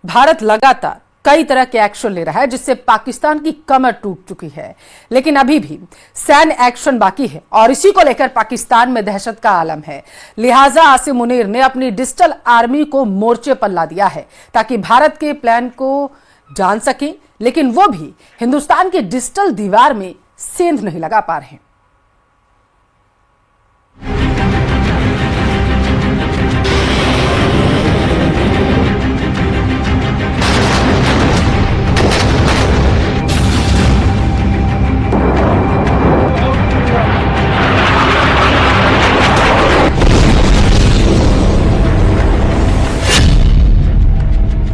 भारत लगातार कई तरह के एक्शन ले रहा है जिससे पाकिस्तान की कमर टूट चुकी है, लेकिन अभी भी सैन्य एक्शन बाकी है और इसी को लेकर पाकिस्तान में दहशत का आलम है। लिहाजा आसिम मुनीर ने अपनी डिजिटल आर्मी को मोर्चे पर ला दिया है ताकि भारत के प्लान को जान सके, लेकिन वो भी हिंदुस्तान की डिजिटल दीवार में सेंध नहीं लगा पा रहे हैं।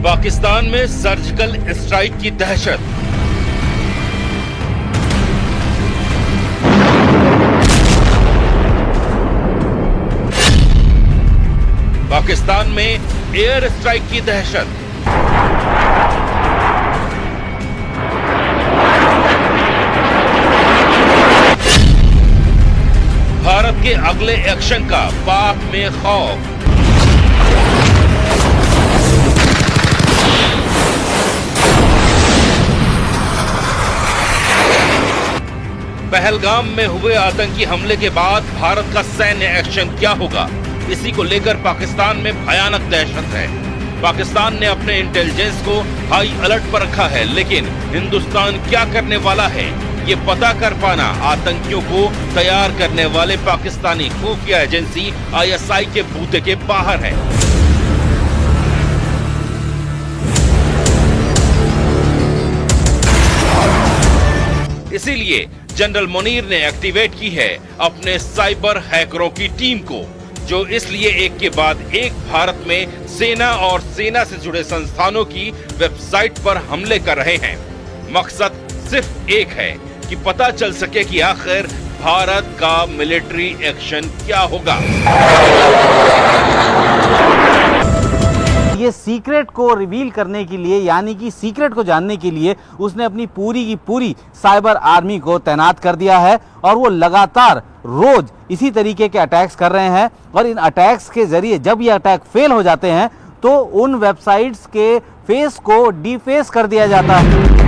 पाकिस्तान में सर्जिकल स्ट्राइक की दहशत। पाकिस्तान में एयर स्ट्राइक की दहशत। भारत के अगले एक्शन का पाक में खौफ। पहलगाम में हुए आतंकी हमले के बाद भारत का सैन्य एक्शन क्या होगा, इसी को लेकर पाकिस्तान में भयानक दहशत है। पाकिस्तान ने अपने इंटेलिजेंस को हाई अलर्ट पर रखा है, लेकिन हिंदुस्तान क्या करने वाला है ये पता कर पाना आतंकियों को तैयार करने वाले पाकिस्तानी खुफिया एजेंसी ISI के बूते के बाहर है। इसीलिए जनरल मुनीर ने एक्टिवेट की है अपने साइबर हैकरों की टीम को, जो इसलिए एक के बाद एक भारत में सेना और सेना से जुड़े संस्थानों की वेबसाइट पर हमले कर रहे हैं। मकसद सिर्फ एक है कि पता चल सके कि आखिर भारत का मिलिट्री एक्शन क्या होगा। ये सीक्रेट को रिवील करने के लिए, यानी कि सीक्रेट को जानने के लिए उसने अपनी पूरी की पूरी साइबर आर्मी को तैनात कर दिया है और वो लगातार रोज इसी तरीके के अटैक्स कर रहे हैं। और इन अटैक्स के जरिए जब ये अटैक फेल हो जाते हैं तो उन वेबसाइट्स के फेस को डीफेस कर दिया जाता है।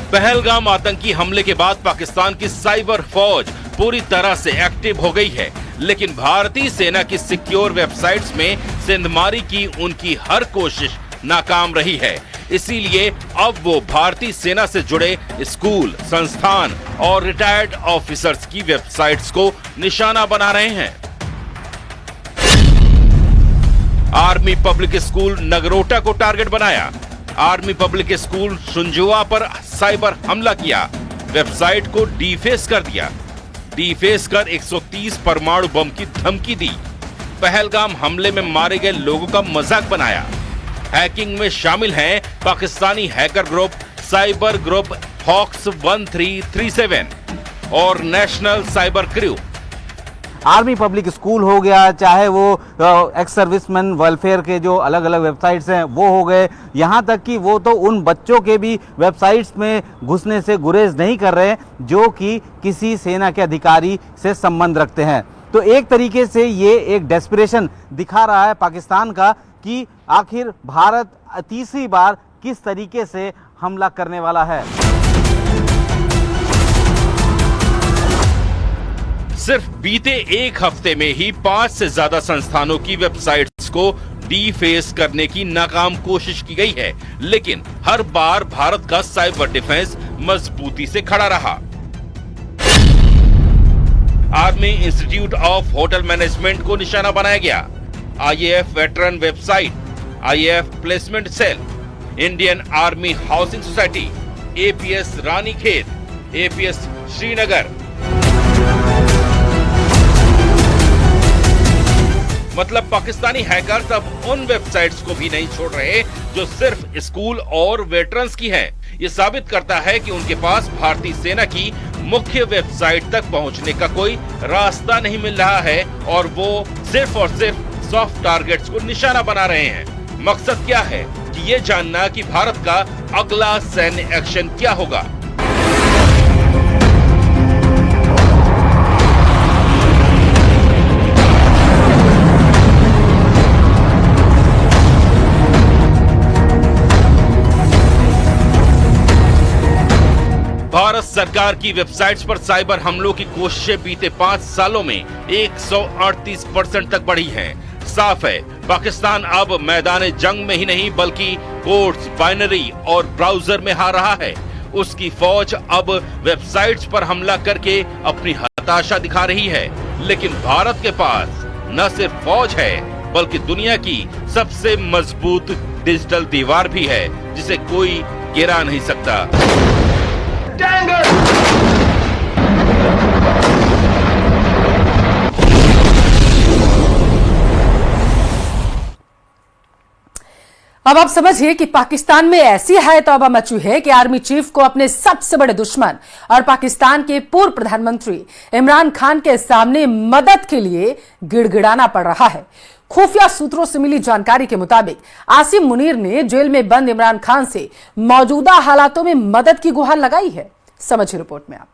पहलगाम आतंकी हमले के बाद पाकिस्तान की साइबर फौज पूरी तरह से एक्टिव हो गई है, लेकिन भारतीय सेना की सिक्योर वेबसाइट्स में सेंधमारी की उनकी हर कोशिश नाकाम रही है। इसीलिए अब वो भारतीय सेना से जुड़े स्कूल, संस्थान और रिटायर्ड ऑफिसर्स की वेबसाइट्स को निशाना बना रहे हैं। आर्मी पब्लिक स्कूल नगरोटा को टारगेट बनाया। आर्मी पब्लिक स्कूल सुंजुआ पर साइबर हमला किया, वेबसाइट को डीफेस कर दिया। डीफेस कर 130 परमाणु बम की धमकी दी। पहलगाम हमले में मारे गए लोगों का मजाक बनाया। हैकिंग में शामिल हैं Pakistani hacker group cyber group Fox 1337 और national cyber crew. Army public school हो गया, चाहे वो एक्स सर्विसमैन वेलफेयर के जो अलग अलग वेबसाइट्स हैं वो हो गए, यहाँ तक कि वो तो उन बच्चों के भी वेबसाइट्स में घुसने से गुरेज नहीं कर रहे जो कि किसी सेना के अधिकारी से संबंध रखते हैं। तो एक तरीके से ये एक डेस्परेशन दिखा रहा है पाकिस्तान का कि आखिर भारत तीसरी बार किस तरीके से हमला करने वाला है। सिर्फ बीते एक हफ्ते में ही 5 से ज्यादा संस्थानों की वेबसाइट्स को डीफेस करने की नाकाम कोशिश की गई है, लेकिन हर बार भारत का साइबर डिफेंस मजबूती से खड़ा रहा। Army institute of hotel management को निशाना बनाया गया। IAF veteran website, IAF placement cell, Indian army housing society, APS Ranikhet, APS Srinagar. मतलब पाकिस्तानी हैकर्स अब उन वेबसाइट्स को भी नहीं छोड़ रहे जो सिर्फ स्कूल और वेटरन्स की हैं। ये साबित करता है कि उनके पास भारतीय सेना की मुख्य वेबसाइट तक पहुंचने का कोई रास्ता नहीं मिल रहा है और वो सिर्फ और सिर्फ सॉफ्ट टारगेट्स को निशाना बना रहे हैं। मकसद क्या है? कि ये जानना कि भारत का अगला सैन्य एक्शन क्या होगा। भारत सरकार की वेबसाइट्स पर साइबर हमलों की कोशिशें बीते 5 सालों में 138% तक बढ़ी हैं। साफ है, पाकिस्तान अब मैदान जंग में ही नहीं बल्कि कोड्स, बाइनरी और ब्राउजर में हार रहा है। उसकी फौज अब वेबसाइट्स पर हमला करके अपनी हताशा दिखा रही है। लेकिन भारत के पास न सिर्फ फौज है बल्कि दुनिया की सबसे मजबूत डिजिटल दीवार भी है जिसे कोई गिरा नहीं सकता। अब आप समझिए कि पाकिस्तान में ऐसी है तौबा मची है कि आर्मी चीफ को अपने सबसे बड़े दुश्मन और पाकिस्तान के पूर्व प्रधानमंत्री इमरान खान के सामने मदद के लिए गिड़गिड़ाना पड़ रहा है। खुफिया सूत्रों से मिली जानकारी के मुताबिक आसिम मुनीर ने जेल में बंद इमरान खान से मौजूदा हालातों में मदद की गुहार लगाई है। समझिए रिपोर्ट में आप।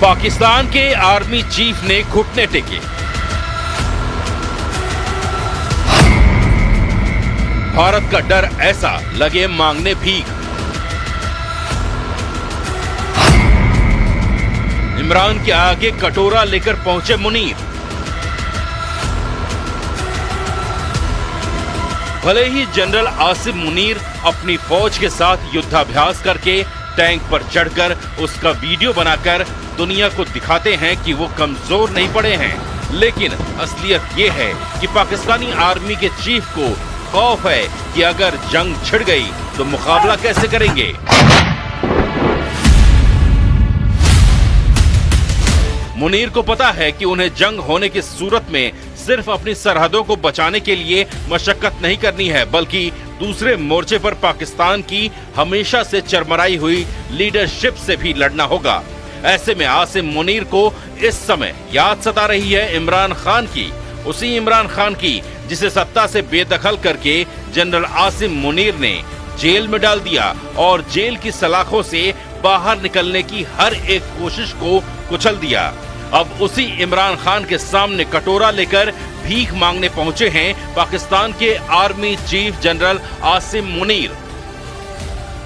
पाकिस्तान के आर्मी चीफ ने घुटने टेके। भारत का डर ऐसा लगे मांगने भीख। इमरान के आगे कटोरा लेकर पहुंचे मुनीर। भले ही जनरल आसिम मुनीर अपनी फौज के साथ युद्धाभ्यास करके टैंक पर चढ़कर उसका वीडियो बनाकर दुनिया को दिखाते हैं कि वो कमजोर नहीं पड़े हैं, लेकिन असलियत ये है कि पाकिस्तानी आर्मी के चीफ को खौफ है कि अगर जंग छिड़ गई तो मुकाबला कैसे करेंगे। मुनीर को पता है कि उन्हें जंग होने की सूरत में सिर्फ अपनी सरहदों को बचाने के लिए मशक्कत नहीं करनी है बल्कि दूसरे मोर्चे पर पाकिस्तान की हमेशा से चरमराई हुई लीडरशिप से भी लड़ना होगा। ऐसे में आसिम मुनीर को इस समय याद सता रही है इमरान खान की, उसी इमरान खान की जिसे सत्ता से बेदखल करके जनरल आसिम मुनीर ने जेल में डाल दिया और जेल की सलाखों से बाहर निकलने की हर एक कोशिश को कुचल दिया। अब उसी इमरान खान के सामने कटोरा लेकर भीख मांगने पहुंचे हैं पाकिस्तान के army chief general Asim Munir.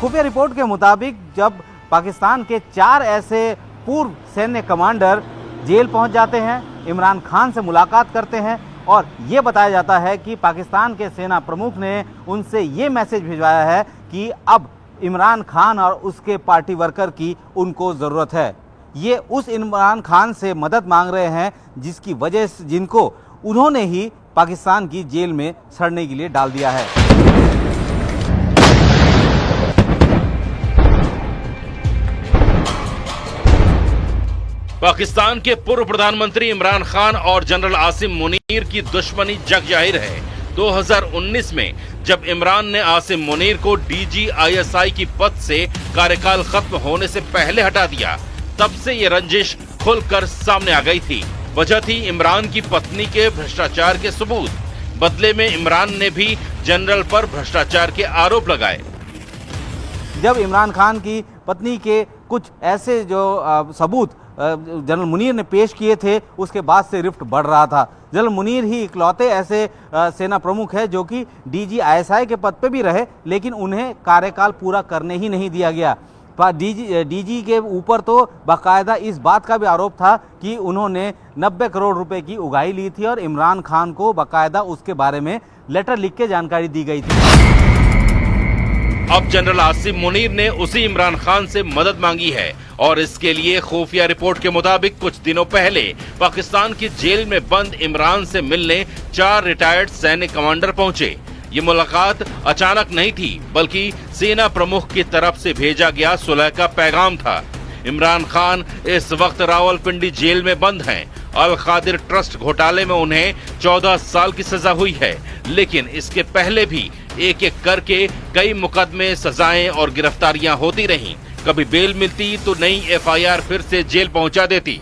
खुफिया रिपोर्ट के मुताबिक जब पाकिस्तान के 4 ऐसे पूर्व सैन्य कमांडर जेल पहुंच जाते हैं, इमरान खान से मुलाकात करते हैं और ये बताया जाता है कि पाकिस्तान के सेना प्रमुख ने उनसे ये मैसेज भिजवाया है कि अब इमरान खान और उसके पार्टी वर्कर की उनको ज़रूरत है। ये उस इमरान खान से मदद मांग रहे हैं जिसकी वजह से जिनको उन्होंने ही पाकिस्तान की जेल में सड़ने के लिए डाल दिया है। पाकिस्तान के पूर्व प्रधानमंत्री इमरान खान और जनरल आसिम मुनीर की दुश्मनी जग जाहिर है। 2019 में जब इमरान ने आसिम मुनीर को डीजी आईएसआई की पद से कार्यकाल खत्म होने से पहले हटा दिया, तब से ये रंजिश खुलकर सामने आ गई थी। वजह थी इमरान की पत्नी के भ्रष्टाचार के सबूत। बदले में इमरान ने भी जनरल पर भ्रष्टाचार के आरोप लगाए। जब इमरान खान की पत्नी के कुछ ऐसे जो सबूत जनरल मुनीर ने पेश किए थे, उसके बाद से रिफ्ट बढ़ रहा था। जनरल मुनीर ही इकलौते ऐसे सेना प्रमुख है जो कि डीजी आईएसआई के पद पे भी रहे, लेकिन उन्हें कार्यकाल पूरा करने ही नहीं दिया गया। डीजी के ऊपर तो बाकायदा इस बात का भी आरोप था कि उन्होंने 90 करोड़ रुपए की उगाही ली थी और इमरान खान को बाकायदा उसके बारे में लेटर लिख के जानकारी दी गई थी। अब जनरल आसिम मुनीर ने उसी इमरान खान से मदद मांगी है और इसके लिए खुफिया रिपोर्ट के मुताबिक कुछ दिनों पहले पाकिस्तान की जेल में बंद इमरान से मिलने 4 रिटायर्ड सैन्य कमांडर पहुंचे। ये मुलाकात अचानक नहीं थी बल्कि सेना प्रमुख की तरफ से भेजा गया सुलह का पैगाम था। इमरान खान इस वक्त रावलपिंडी जेल में बंद हैं। अल खादिर ट्रस्ट घोटाले में उन्हें 14 साल की सजा हुई है, लेकिन इसके पहले भी एक एक करके कई मुकदमे, सजाएं और गिरफ्तारियां होती रहीं। कभी बेल मिलती तो नई एफआईआर फिर से जेल पहुंचा देती।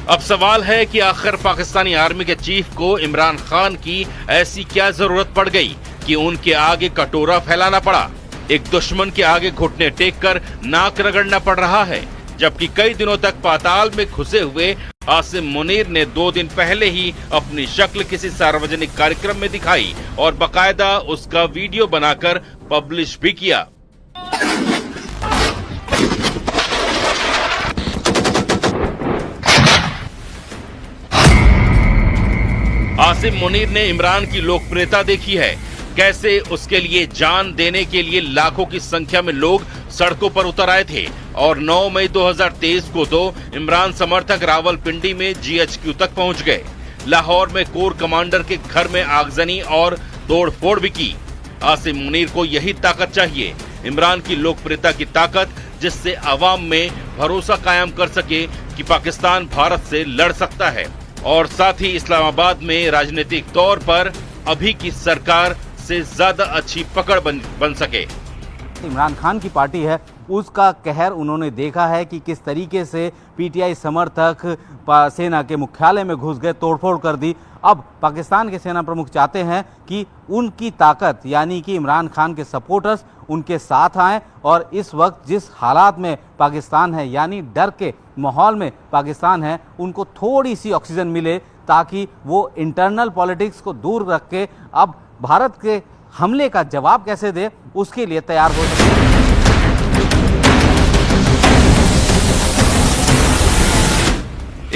अब सवाल है कि आखिर पाकिस्तानी आर्मी के चीफ को इमरान खान की ऐसी क्या जरूरत पड़ गई कि उनके आगे कटोरा फैलाना पड़ा। एक दुश्मन के आगे घुटने टेक कर नाक रगड़ना पड़ रहा है, जबकि कई दिनों तक पाताल में घुसे हुए आसिम मुनीर ने 2 दिन पहले ही अपनी शक्ल किसी सार्वजनिक कार्यक्रम में दिखाई और बाकायदा उसका वीडियो बनाकर पब्लिश भी किया। आसिम मुनीर ने इमरान की लोकप्रियता देखी है, कैसे उसके लिए जान देने के लिए लाखों की संख्या में लोग सड़कों पर उतर आए थे और 9 मई 2023 को तो इमरान समर्थक रावलपिंडी में जीएचक्यू तक पहुंच गए। लाहौर में कोर कमांडर के घर में आगजनी और तोड़फोड़ भी की। आसिम मुनीर को यही ताकत चाहिए, इमरान की लोकप्रियता की ताकत, जिससे अवाम में भरोसा कायम कर सके कि पाकिस्तान भारत से लड़ सकता है और साथ ही इस्लामाबाद में राजनीतिक तौर पर अभी की सरकार से ज्यादा अच्छी पकड़ बन सके। इमरान खान की पार्टी है, उसका कहर उन्होंने देखा है कि किस तरीके से पीटीआई समर्थक सेना के मुख्यालय में घुस गए, तोड़फोड़ कर दी। अब पाकिस्तान के सेना प्रमुख चाहते हैं कि उनकी ताकत यानी कि इमरान खान के सपोर्टर्स उनके साथ आएं और इस वक्त जिस हालात में पाकिस्तान है यानी डर के माहौल में पाकिस्तान है, उनको थोड़ी सी ऑक्सीजन मिले ताकि वो इंटरनल पॉलिटिक्स को दूर रख के अब भारत के हमले का जवाब कैसे दे उसके लिए तैयार हो सके।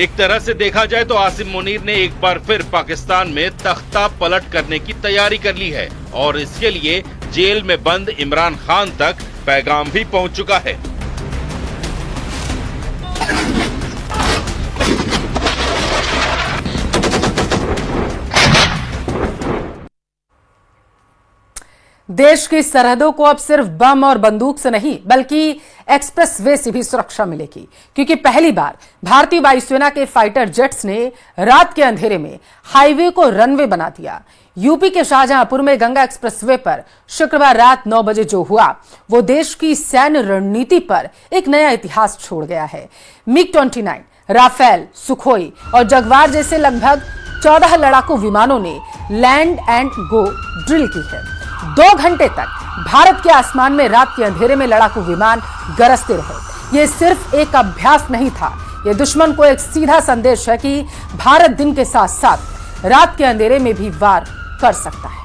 एक तरह से देखा जाए तो आसिम मुनीर ने एक बार फिर पाकिस्तान में तख्ता पलट करने की तैयारी कर ली है और इसके लिए जेल में बंद इमरान खान तक पैगाम भी पहुंच चुका है। देश की सरहदों को अब सिर्फ बम और बंदूक से नहीं बल्कि एक्सप्रेसवे से भी सुरक्षा मिलेगी, क्योंकि पहली बार भारतीय वायुसेना के फाइटर जेट्स ने रात के अंधेरे में हाईवे को रनवे बना दिया। यूपी के शाहजहांपुर में गंगा एक्सप्रेसवे पर शुक्रवार रात 9 बजे जो हुआ वो देश की सैन्य रणनीति पर एक नया इतिहास छोड़ गया है। MiG-29, राफेल, सुखोई और जगवार जैसे लगभग 14 लड़ाकू विमानों ने लैंड एंड गो ड्रिल की है। 2 घंटे तक भारत के आसमान में रात के अंधेरे में लड़ाकू विमान गरजते रहे। ये सिर्फ एक अभ्यास नहीं था, ये दुश्मन को एक सीधा संदेश है कि भारत दिन के साथ साथ रात के अंधेरे में भी वार कर सकता है।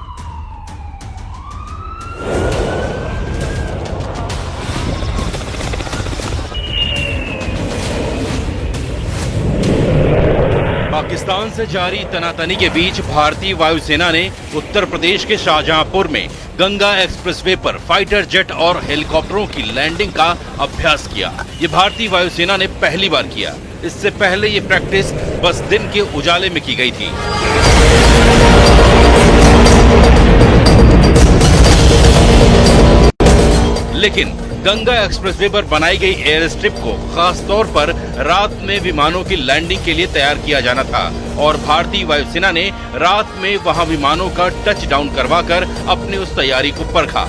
पाकिस्तान से जारी तनातनी के बीच भारतीय वायुसेना ने उत्तर प्रदेश के शाहजहांपुर में गंगा एक्सप्रेसवे पर फाइटर जेट और हेलीकॉप्टरों की लैंडिंग का अभ्यास किया। ये भारतीय वायुसेना ने पहली बार किया। इससे पहले ये प्रैक्टिस बस दिन के उजाले में की गई थी। लेकिन गंगा एक्सप्रेसवे पर बनाई गई एयर स्ट्रिप को खास तौर पर रात में विमानों की लैंडिंग के लिए तैयार किया जाना था और भारतीय वायुसेना ने रात में वहां विमानों का टच डाउन करवाकर अपनी उस तैयारी को परखा,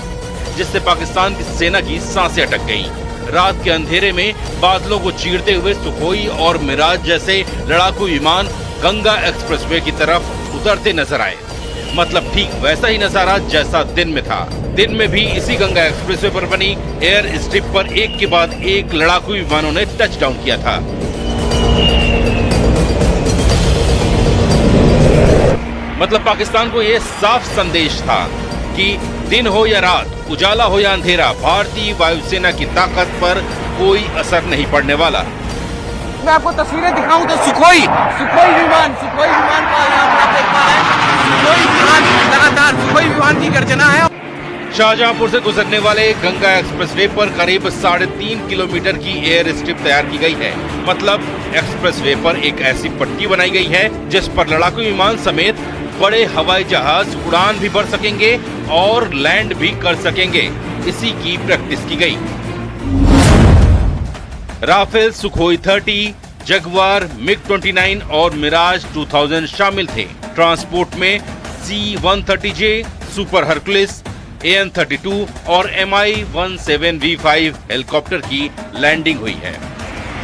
जिससे पाकिस्तान की सेना की सांसें अटक गईं। रात के अंधेरे में बादलों को चीरते हुए सुखोई और मिराज जैसे लड़ाकू विमान गंगा एक्सप्रेसवे की तरफ उतरते नजर आए। मतलब ठीक वैसा ही नजारा जैसा दिन में था। दिन में भी इसी गंगा एक्सप्रेसवे पर बनी एयर स्ट्रिप पर एक के बाद एक लड़ाकू विमानों ने टच डाउन किया था। मतलब पाकिस्तान को यह साफ संदेश था कि दिन हो या रात, उजाला हो या अंधेरा, भारतीय वायुसेना की ताकत पर कोई असर नहीं पड़ने वाला। मैं आपको तस्वीरें दिखाऊं तो सुखोई विमान का यहाँ पर आप देख पा रहे हैं। सुखोई विमान लगातार सुखोई विमान की गर्जना है। शाहजहांपुर से गुजरने वाले गंगा एक्सप्रेसवे पर करीब 3.5 किलोमीटर की एयर स्ट्रिप तैयार की गई है। मतलब एक्सप्रेसवे पर एक ऐसी पट्टी बनाई गई है जिस पर लड़ाकू विमान समेत बड़े हवाई जहाज उड़ान भी भर सकेंगे और लैंड भी कर सकेंगे। इसी की प्रैक्टिस की गई। राफेल, सुखोई 30, जगुआर, मिग-29 और मिराज 2000 शामिल थे। ट्रांसपोर्ट में C-130J, सुपर हरकुलिस, AN-32 और Mi-17V5 हेलीकॉप्टर की लैंडिंग हुई है।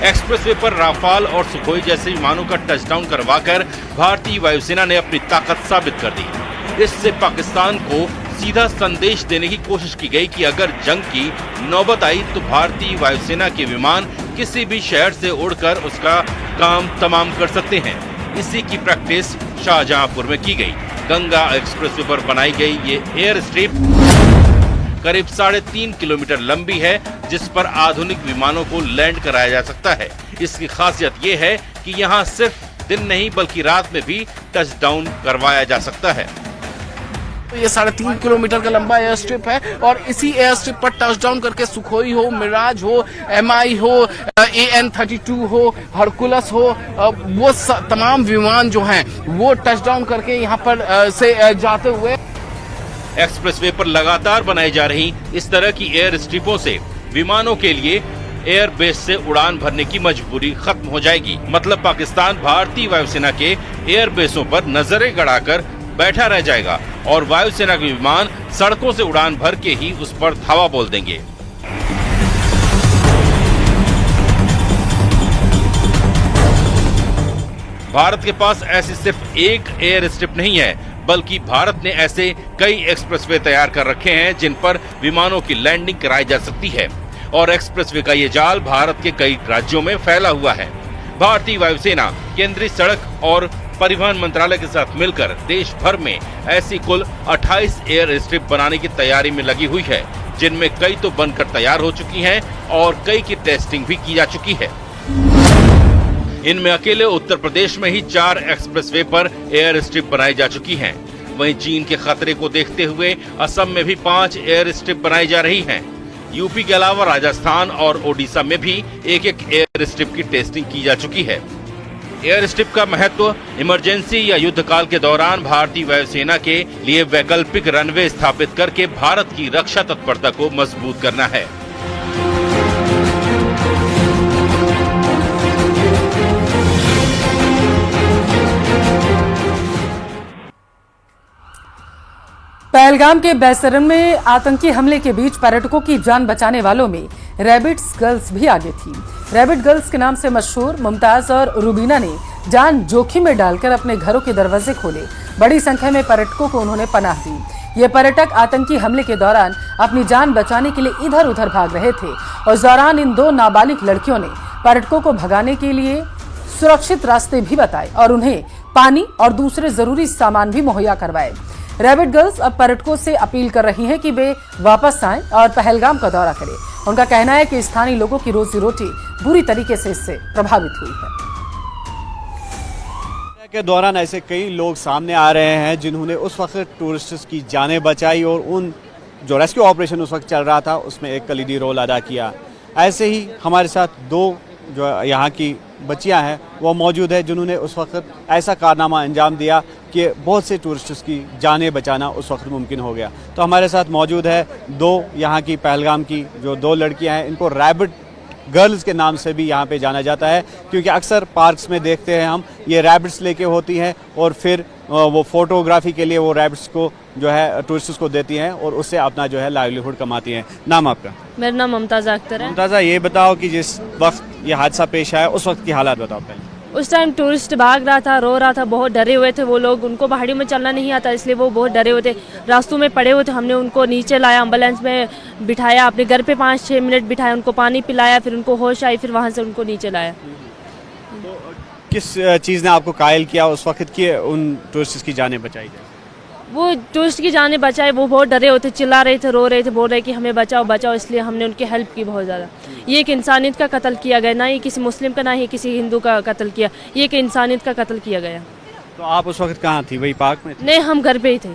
एक्सप्रेसवे पर राफाल और सुखोई जैसे विमानों का टचडाउन करवाकर भारतीय वायुसेना ने अपनी ताकत साबित कर दी। इससे पाकिस्तान को सीधा संदेश देने की कोशिश की गई कि अगर जंग की नौबत आई तो भारतीय वायुसेना के विमान किसी भी शहर से उड़कर उसका काम तमाम कर सकते हैं। इसी की प्रैक्टिस शाहजहांपुर में की गई। गंगा एक्सप्रेसवे पर बनाई गई ये एयर स्ट्रिप करीब 3.5 किलोमीटर लंबी है, जिस पर आधुनिक विमानों को लैंड कराया जा सकता है। इसकी खासियत ये है कि यहाँ सिर्फ दिन नहीं बल्कि रात में भी टचडाउन करवाया जा सकता है। तो ये 3.5 किलोमीटर का लंबा एयर स्ट्रिप है और इसी एयर स्ट्रिप पर टचडाउन करके सुखोई हो, मिराज हो, MI हो, AN-32 हो, हरकुलस हो, वो तमाम विमान जो हैं वो टचडाउन करके यहाँ पर से जाते हुए। एक्सप्रेसवे पर लगातार बनाई जा रही इस तरह की एयर स्ट्रिपों से विमानों के लिए एयर बेस से उड़ान भरने की मजबूरी खत्म हो जाएगी। मतलब पाकिस्तान भारतीय वायुसेना के एयर बेसों पर नजरें गड़ाकर बैठा रह जाएगा और वायुसेना के विमान सड़कों से उड़ान भर के ही उस पर धावा बोल देंगे। भारत के पास ऐसी सिर्फ एक एयर स्ट्रिप नहीं है, बल्कि भारत ने ऐसे कई एक्सप्रेसवे तैयार कर रखे हैं जिन पर विमानों की लैंडिंग कराई जा सकती है और एक्सप्रेसवे का ये जाल भारत के कई राज्यों में फैला हुआ है। भारतीय वायुसेना केंद्रीय सड़क और परिवहन मंत्रालय के साथ मिलकर देश भर में ऐसी कुल 28 एयर स्ट्रिप बनाने की तैयारी में लगी हुई है, जिनमें कई तो बनकर तैयार हो चुकी हैं और कई की टेस्टिंग भी की जा चुकी है। इनमें अकेले उत्तर प्रदेश में ही 4 एक्सप्रेसवे पर एयर स्ट्रिप बनाई जा चुकी हैं। वहीं चीन के खतरे को देखते हुए असम में भी 5 एयर स्ट्रिप बनाई जा रही हैं। यूपी के अलावा राजस्थान और ओडिशा में भी एक एयर स्ट्रिप की टेस्टिंग की जा चुकी है। एयर स्ट्रिप का महत्व इमरजेंसी या युद्ध काल के दौरान भारतीय वायुसेना के लिए वैकल्पिक रनवे स्थापित करके भारत की रक्षा तत्परता को मजबूत करना है। पहलगाम के बैसरन में आतंकी हमले के बीच पर्यटकों की जान बचाने वालों में रैबिट्स गर्ल्स भी आगे थी। रैबिट गर्ल्स के नाम से मशहूर मुमताज और रुबीना ने जान जोखिम में डालकर अपने घरों के दरवाजे खोले। बड़ी संख्या में पर्यटकों को उन्होंने पनाह दी। ये पर्यटक आतंकी हमले के दौरान अपनी जान बचाने के लिए इधर उधर भाग रहे थे और इस दौरान इन 2 नाबालिग लड़कियों ने पर्यटकों को भगाने के लिए सुरक्षित रास्ते भी बताए और उन्हें पानी और दूसरे जरूरी सामान भी मुहैया करवाए। रैबिट गर्ल्स अब पर्यटकों से अपील कर रही हैं कि वे वापस आएं और पहलगाम का दौरा करें। उनका कहना है कि स्थानीय लोगों की रोजी रोटी बुरी तरीके से इससे प्रभावित हुई है। के दौरान ऐसे कई लोग सामने आ रहे हैं जिन्होंने उस वक्त टूरिस्ट्स की जानें बचाई और उन जो रेस्क्यू ऑपरेशन उस वक्त चल रहा था उसमें एक कलीदी रोल अदा किया। ऐसे ही हमारे साथ 2 जो यहाँ की बच्चियाँ हैं वो मौजूद है जिन्होंने उस वक्त ऐसा कारनामा अंजाम दिया कि बहुत से टूरिस्ट्स की जानें बचाना उस वक्त मुमकिन हो गया। तो हमारे साथ मौजूद है 2 यहाँ की पहलगाम की जो 2 लड़कियाँ हैं, इनको रैबिट गर्ल्स के नाम से भी यहाँ पे जाना जाता है क्योंकि अक्सर पार्क्स में देखते हैं हम ये रैबिट्स लेके होती हैं और फिर वो फोटोग्राफी के लिए वो रैबिट्स को जो है टूरिस्ट्स को देती हैं और उससे अपना जो है लाइवलीहुड कमाती हैं। नाम आपका? मेरा नाम मुमताज़ा अख्तर है। मुमताज़ा, ये बताओ कि जिस वक्त ये हादसा पेश आया उस वक्त की हालात बताओ पहले। उस टाइम टूरिस्ट भाग रहा था, रो रहा था, बहुत डरे हुए थे वो लोग। उनको पहाड़ियों में चलना नहीं आता इसलिए वो बहुत डरे हुए थे, रास्तों में पड़े हुए थे। हमने उनको नीचे लाया, एम्बुलेंस में बिठाया, अपने घर पे 5-6 मिनट बिठाया, उनको पानी पिलाया, फिर उनको होश आई, फिर वहाँ से उनको नीचे लाया। तो किस चीज़ ने आपको कायल किया उस वक्त कि उन टूरिस्ट की जानें बचाई जाए? वो टूरिस्ट की जानें बचाए, वो बहुत डरे हुए थे, चिल्ला रहे थे, रो रहे थे, बोल रहे कि हमें बचाओ बचाओ, इसलिए हमने उनकी हेल्प की बहुत ज़्यादा। ये एक इंसानियत का कत्ल किया गया, ना ही किसी मुस्लिम का ना ही किसी हिंदू का कत्ल किया, ये एक इंसानियत का कत्ल किया गया। तो आप उस वक्त कहाँ थी? वही पार्क में थी? नहीं, हम घर पे ही थे।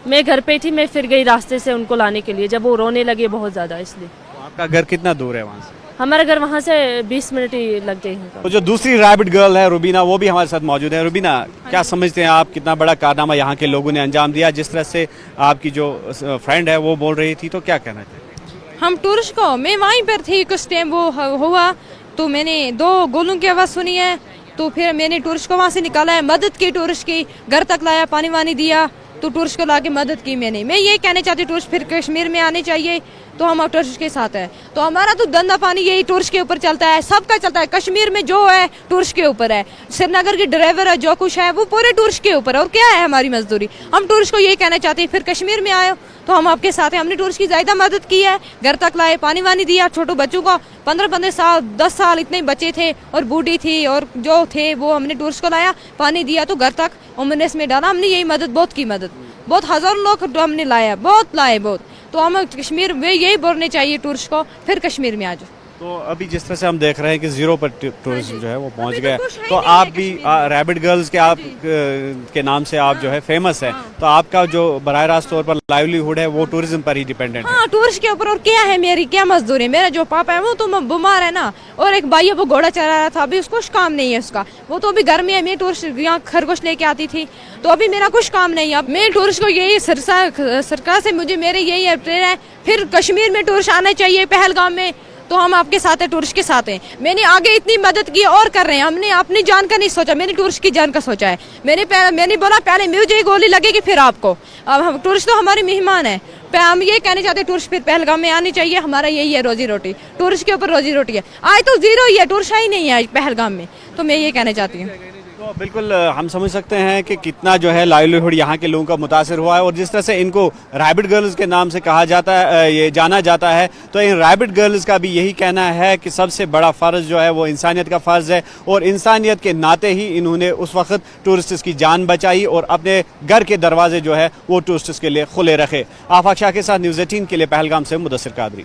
मैं घर पे थी, मैं फिर गई रास्ते से उनको लाने के लिए, जब वो रोने लगे बहुत ज़्यादा इसलिए। तो आपका घर कितना दूर है वहाँ से? हमारा घर वहाँ से 20 मिनट ही लग गए हैं। तो जो दूसरी रैबिट गर्ल है रुबीना, वो भी हमारे साथ मौजूद है। रुबीना, क्या समझते हैं आप, कितना बड़ा कारनामा यहाँ के लोगों ने अंजाम दिया? जिस तरह से आपकी जो फ्रेंड है वो बोल रही थी, तो क्या कहना चाहिए? हम टूरिस्ट को, मैं वहीं पर थी, कुछ टाइम वो हुआ तो मैंने 2 गोलों की आवाज़ सुनी है, तो फिर मैंने टूरिस्ट को वहाँ से निकाला है, मदद की टूरिस्ट की, घर तक लाया, पानी वानी दिया, तो टूरिस्ट को लाके मदद की मैंने। मैं ये कहना चाहती हूँ टूरिस्ट फिर कश्मीर में आने चाहिए, तो हम टूरिस्ट के साथ है। तो हमारा तो धंधा पानी यही टूरिस्ट के ऊपर चलता है, सबका चलता है। कश्मीर में जो है टूरिस्ट के ऊपर है, श्रीनगर के ड्राइवर है, जो कुछ है वो पूरे टूरिस्ट के ऊपर है। और क्या है हमारी मजदूरी? हम टूरिस्ट को यही कहना चाहते हैं फिर कश्मीर में आए तो हम आपके साथ हैं। हमने टूरिस्ट की ज़्यादा मदद की है, घर तक लाए, पानी वानी दिया, छोटे बच्चों को 15-15 साल 10 साल इतने बच्चे थे और बूढ़ी थी और जो थे वो हमने टूरिस्ट को लाया, पानी दिया, तो घर तक एम्बुलेंस में डाला। हमने यही मदद, बहुत की मदद, बहुत हज़ारों लोग हमने लाया, बहुत लाए बहुत। तो हम कश्मीर में यही बोलने चाहिए टूरिस्ट को फिर कश्मीर में आ जाओ। तो अभी जिस तरह से हम देख रहे हैं कि जीरो पर टूरिज्म जो है वो पहुंच गया, कुछ है तो नहीं आप है भी रैबिट गर्ल्स के आप के नाम से आप जो है फेमस है, तो आपका जो बराह रास्त तौर पर लाइवलीहुड है वो टूरिज्म पर ही डिपेंडेंट है। हाँ, टूरिस्ट के ऊपर। और क्या है, मेरी क्या मजदूरी? मेरा जो पापा है वो तो बीमार है ना, और एक भाई है वो घोड़ा चला रहा था, अभी उसको कुछ काम नहीं है उसका, वो तो अभी घर में है। मैं टूरिस्ट यहाँ खरगोश लेके आती थी, तो अभी मेरा कुछ काम नहीं है। अब मैं टूरिस्ट को यही सरकार से मुझे मेरे यही अपील है, फिर कश्मीर में टूरिस्ट आना चाहिए, पहलगाम में, तो हम आपके साथ हैं, टूरिस्ट के साथ हैं। मैंने आगे इतनी मदद की और कर रहे हैं, हमने अपनी जान का नहीं सोचा, मैंने टूरिस्ट की जान का सोचा है। मैंने बोला पहले मुझे गोली लगेगी फिर आपको। अब हम टूरिस्ट तो हमारे मेहमान है, हम ये कहने चाहते हैं टूरिस्ट फिर पहलगाम में आनी चाहिए। हमारा यही है रोजी रोटी, टूरिस्ट के ऊपर रोजी रोटी है। आज तो जीरो ही है, टूरिस्ट ही नहीं है पहलगाम में, तो मैं ये कहना चाहती हूँ। तो बिल्कुल हम समझ सकते हैं कि कितना जो है लाइवलीहुड यहाँ के लोगों का मुतासिर हुआ है, और जिस तरह से इनको रैबिट गर्ल्स के नाम से कहा जाता है, ये जाना जाता है, तो इन रैबिट गर्ल्स का भी यही कहना है कि सबसे बड़ा फ़र्ज़ जो है वो इंसानियत का फ़र्ज़ है, और इंसानियत के नाते ही इन्होंने उस वक्त टूरिस्ट्स की जान बचाई और अपने घर के दरवाजे जो है वो टूरिस्ट्स के लिए खुले रखे। आफाक शाह के साथ न्यूज़ 18 के लिए पहलगाम से मुदस्सिर कादरी।